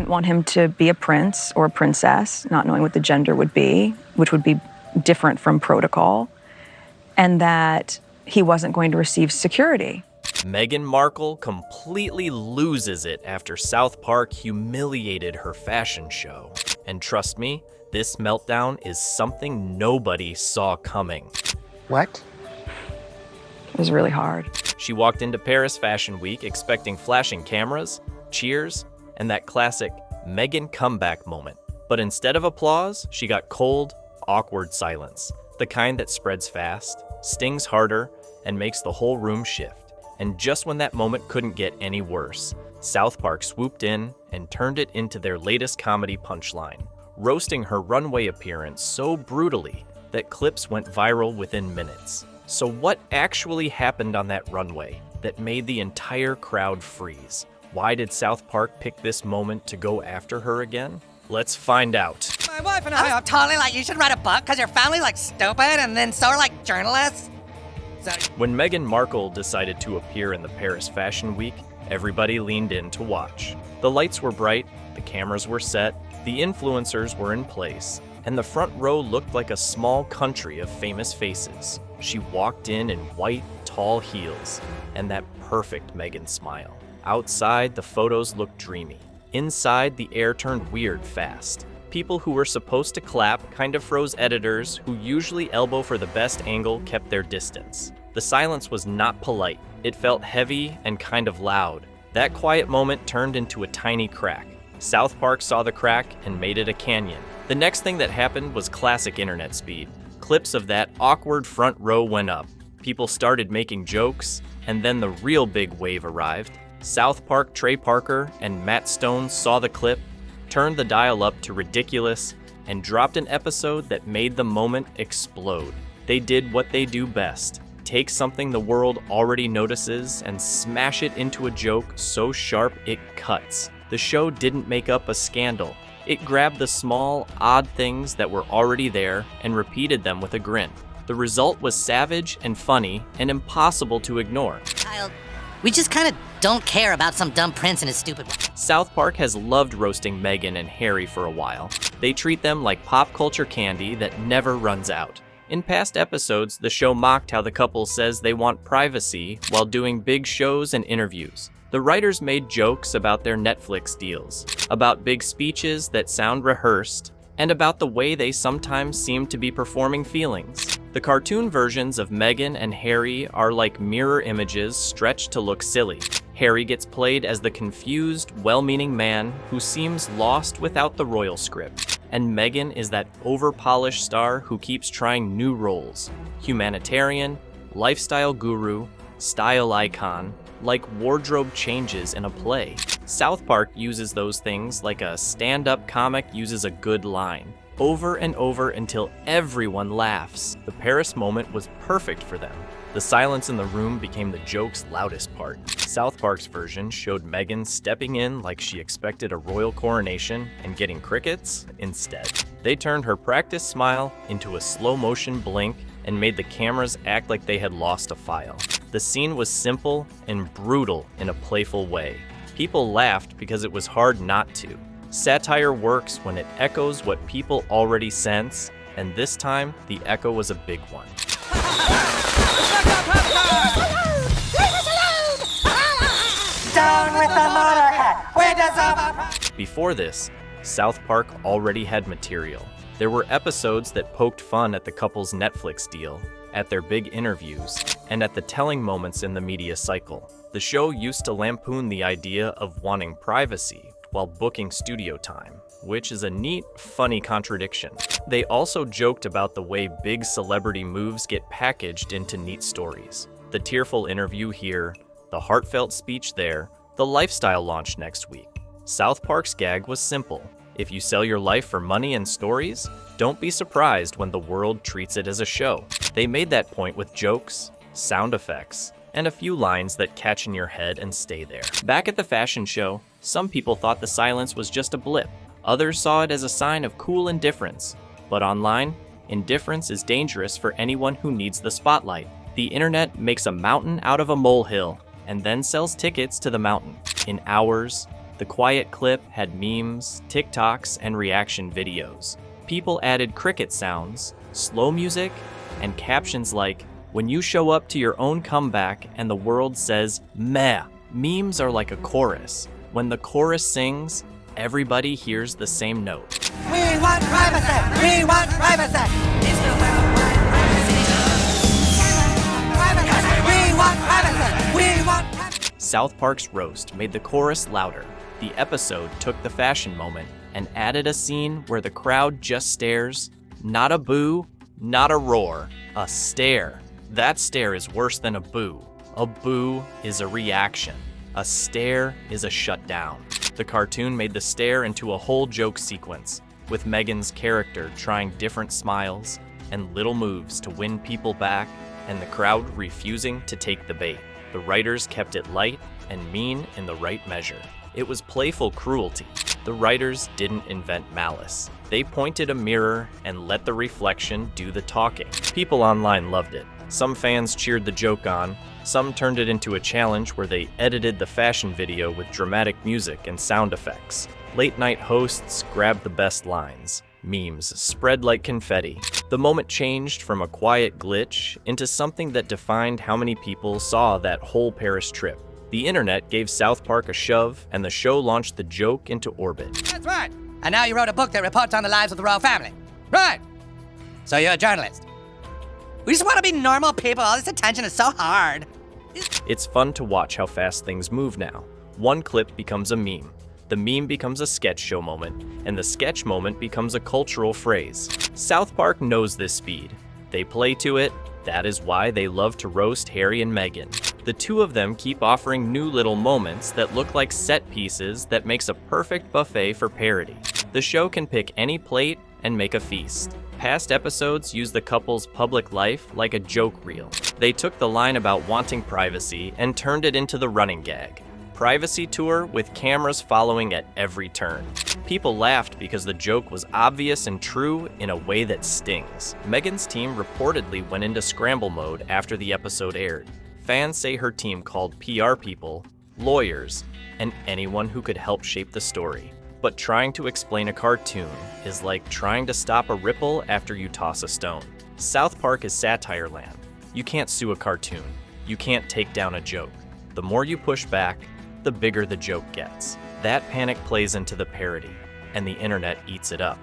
didn't want him to be a prince or a princess, not knowing what the gender would be, which would be different from protocol, and that he wasn't going to receive security. Meghan Markle completely loses it after South Park humiliated her fashion show. And trust me, this meltdown is something nobody saw coming. What? It was really hard. She walked into Paris Fashion Week expecting flashing cameras, cheers, and that classic Meghan comeback moment. But instead of applause, she got cold, awkward silence. The kind that spreads fast, stings harder, and makes the whole room shift. And just when that moment couldn't get any worse, South Park swooped in and turned it into their latest comedy punchline, roasting her runway appearance so brutally that clips went viral within minutes. So what actually happened on that runway that made the entire crowd freeze? Why did South Park pick this moment to go after her again? Let's find out. My wife and I are totally like, you should write a book because your family's like stupid and then so are like journalists. So When Meghan Markle decided to appear in the Paris Fashion Week, everybody leaned in to watch. The lights were bright, the cameras were set, the influencers were in place, and the front row looked like a small country of famous faces. She walked in white, tall heels, and that perfect Meghan smile. Outside, the photos looked dreamy. Inside, the air turned weird fast. People who were supposed to clap kind of froze. Editors, who usually elbow for the best angle, kept their distance. The silence was not polite. It felt heavy and kind of loud. That quiet moment turned into a tiny crack. South Park saw the crack and made it a canyon. The next thing that happened was classic internet speed. Clips of that awkward front row went up. People started making jokes, and then the real big wave arrived. South Park Trey Parker and Matt Stone saw the clip, turned the dial up to ridiculous, and dropped an episode that made the moment explode. They did what they do best: take something the world already notices and smash it into a joke so sharp it cuts. The show didn't make up a scandal. It grabbed the small, odd things that were already there and repeated them with a grin. The result was savage and funny and impossible to ignore. Kyle, we just kind of don't care about some dumb prince and his stupid... South Park has loved roasting Meghan and Harry for a while. They treat them like pop culture candy that never runs out. In past episodes, the show mocked how the couple says they want privacy while doing big shows and interviews. The writers made jokes about their Netflix deals, about big speeches that sound rehearsed, and about the way they sometimes seem to be performing feelings. The cartoon versions of Meghan and Harry are like mirror images stretched to look silly. Harry gets played as the confused, well-meaning man who seems lost without the royal script. And Meghan is that over-polished star who keeps trying new roles: humanitarian, lifestyle guru, style icon, like wardrobe changes in a play. South Park uses those things like a stand-up comic uses a good line, over and over until everyone laughs. The Paris moment was perfect for them. The silence in the room became the joke's loudest part. South Park's version showed Meghan stepping in like she expected a royal coronation and getting crickets instead. They turned her practiced smile into a slow-motion blink and made the cameras act like they had lost a file. The scene was simple and brutal in a playful way. People laughed because it was hard not to. Satire works when it echoes what people already sense, and this time, the echo was a big one. Down with the motorhead! Before this, South Park already had material. There were episodes that poked fun at the couple's Netflix deal, at their big interviews, and at the telling moments in the media cycle. The show used to lampoon the idea of wanting privacy while booking studio time, which is a neat, funny contradiction. They also joked about the way big celebrity moves get packaged into neat stories. The tearful interview here, the heartfelt speech there, the lifestyle launch next week. South Park's gag was simple. If you sell your life for money and stories, don't be surprised when the world treats it as a show. They made that point with jokes, sound effects, and a few lines that catch in your head and stay there. Back at the fashion show, some people thought the silence was just a blip. Others saw it as a sign of cool indifference. But online, indifference is dangerous for anyone who needs the spotlight. The internet makes a mountain out of a molehill and then sells tickets to the mountain in hours, The quiet clip had memes, TikToks, and reaction videos. People added cricket sounds, slow music, and captions like, "When you show up to your own comeback and the world says, meh." Memes are like a chorus. When the chorus sings, everybody hears the same note. We want privacy! We want privacy! We want privacy! We want privacy! South Park's roast made the chorus louder. The episode took the fashion moment and added a scene where the crowd just stares. Not a boo, not a roar, a stare. That stare is worse than a boo. A boo is a reaction. A stare is a shutdown. The cartoon made the stare into a whole joke sequence, with Meghan's character trying different smiles and little moves to win people back, and the crowd refusing to take the bait. The writers kept it light and mean in the right measure. It was playful cruelty. The writers didn't invent malice. They pointed a mirror and let the reflection do the talking. People online loved it. Some fans cheered the joke on. Some turned it into a challenge where they edited the fashion video with dramatic music and sound effects. Late-night hosts grabbed the best lines. Memes spread like confetti. The moment changed from a quiet glitch into something that defined how many people saw that whole Paris trip. The internet gave South Park a shove, and the show launched the joke into orbit. That's right. And now you wrote a book that reports on the lives of the royal family. Right. So you're a journalist. We just want to be normal people. All this attention is so hard. It's fun to watch how fast things move now. One clip becomes a meme. The meme becomes a sketch show moment, and the sketch moment becomes a cultural phrase. South Park knows this speed. They play to it. That is why they love to roast Harry and Meghan. The two of them keep offering new little moments that look like set pieces that makes a perfect buffet for parody. The show can pick any plate and make a feast. Past episodes use the couple's public life like a joke reel. They took the line about wanting privacy and turned it into the running gag. Privacy tour with cameras following at every turn. People laughed because the joke was obvious and true in a way that stings. Meghan's team reportedly went into scramble mode after the episode aired. Fans say her team called PR people, lawyers, and anyone who could help shape the story. But trying to explain a cartoon is like trying to stop a ripple after you toss a stone. South Park is satire land. You can't sue a cartoon. You can't take down a joke. The more you push back, the bigger the joke gets. That panic plays into the parody, and the internet eats it up.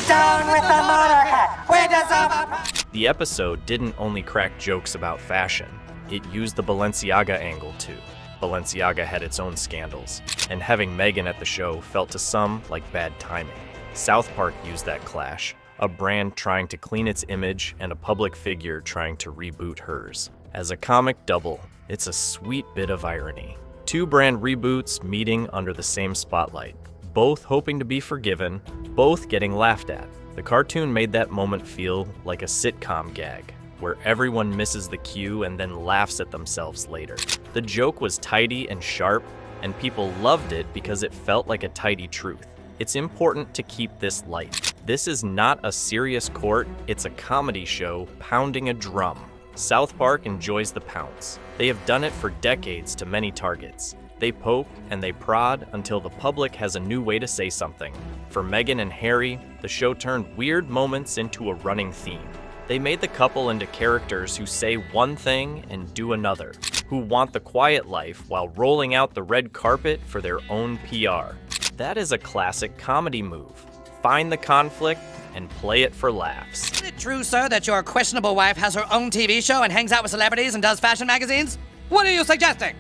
Down with the motorhead! Where does the... The episode didn't only crack jokes about fashion. It used the Balenciaga angle too. Balenciaga had its own scandals, and having Meghan at the show felt to some like bad timing. South Park used that clash, a brand trying to clean its image and a public figure trying to reboot hers. As a comic double, it's a sweet bit of irony. Two brand reboots meeting under the same spotlight, both hoping to be forgiven, both getting laughed at. The cartoon made that moment feel like a sitcom gag, where everyone misses the cue and then laughs at themselves later. The joke was tidy and sharp, and people loved it because it felt like a tidy truth. It's important to keep this light. This is not a serious court, it's a comedy show pounding a drum. South Park enjoys the pounce. They have done it for decades to many targets. They poke and they prod until the public has a new way to say something. For Meghan and Harry, the show turned weird moments into a running theme. They made the couple into characters who say one thing and do another, who want the quiet life while rolling out the red carpet for their own PR. That is a classic comedy move. Find the conflict and play it for laughs. Is it true, sir, that your questionable wife has her own TV show and hangs out with celebrities and does fashion magazines? What are you suggesting?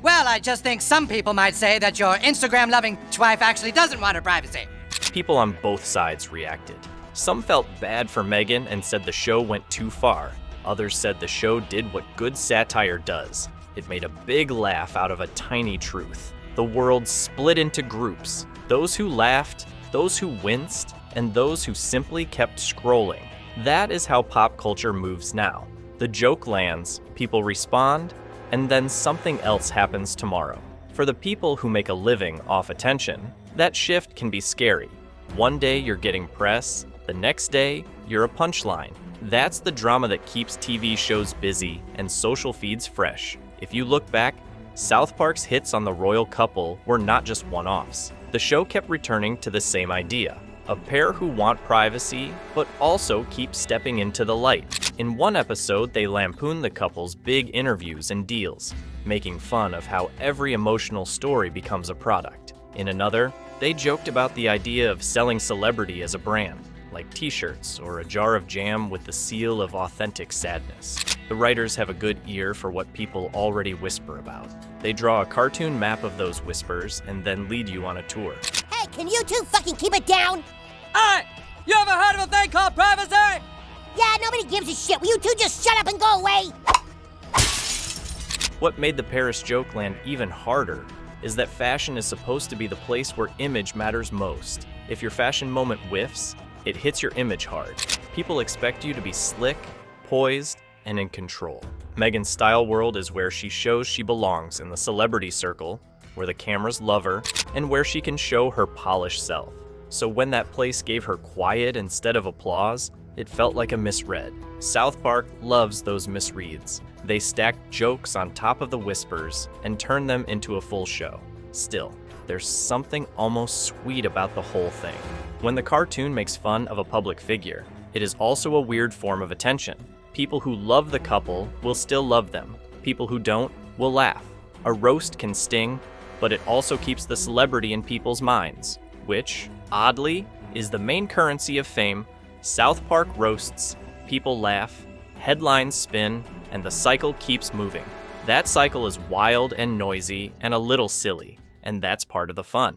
Well, I just think some people might say that your Instagram-loving wife actually doesn't want her privacy. People on both sides reacted. Some felt bad for Meghan and said the show went too far. Others said the show did what good satire does. It made a big laugh out of a tiny truth. The world split into groups. Those who laughed, those who winced, and those who simply kept scrolling. That is how pop culture moves now. The joke lands, people respond, and then something else happens tomorrow. For the people who make a living off attention, that shift can be scary. One day you're getting press, the next day you're a punchline. That's the drama that keeps TV shows busy and social feeds fresh. If you look back, South Park's hits on the royal couple were not just one-offs. The show kept returning to the same idea. A pair who want privacy, but also keep stepping into the light. In one episode, they lampooned the couple's big interviews and deals, making fun of how every emotional story becomes a product. In another, they joked about the idea of selling celebrity as a brand, like t-shirts or a jar of jam with the seal of authentic sadness. The writers have a good ear for what people already whisper about. They draw a cartoon map of those whispers and then lead you on a tour. Hey, can you two fucking keep it down? Hey! You ever heard of a thing called privacy? Yeah, nobody gives a shit. Will you two just shut up and go away? What made the Paris joke land even harder is that fashion is supposed to be the place where image matters most. If your fashion moment whiffs, it hits your image hard. People expect you to be slick, poised, and in control. Meghan's style world is where she shows she belongs in the celebrity circle, where the cameras love her, and where she can show her polished self. So when that place gave her quiet instead of applause, it felt like a misread. South Park loves those misreads. They stack jokes on top of the whispers and turn them into a full show. Still, there's something almost sweet about the whole thing. When the cartoon makes fun of a public figure, it is also a weird form of attention. People who love the couple will still love them. People who don't will laugh. A roast can sting, but it also keeps the celebrity in people's minds, which, oddly, is the main currency of fame. South Park roasts, people laugh, headlines spin, and the cycle keeps moving. That cycle is wild and noisy and a little silly, and that's part of the fun.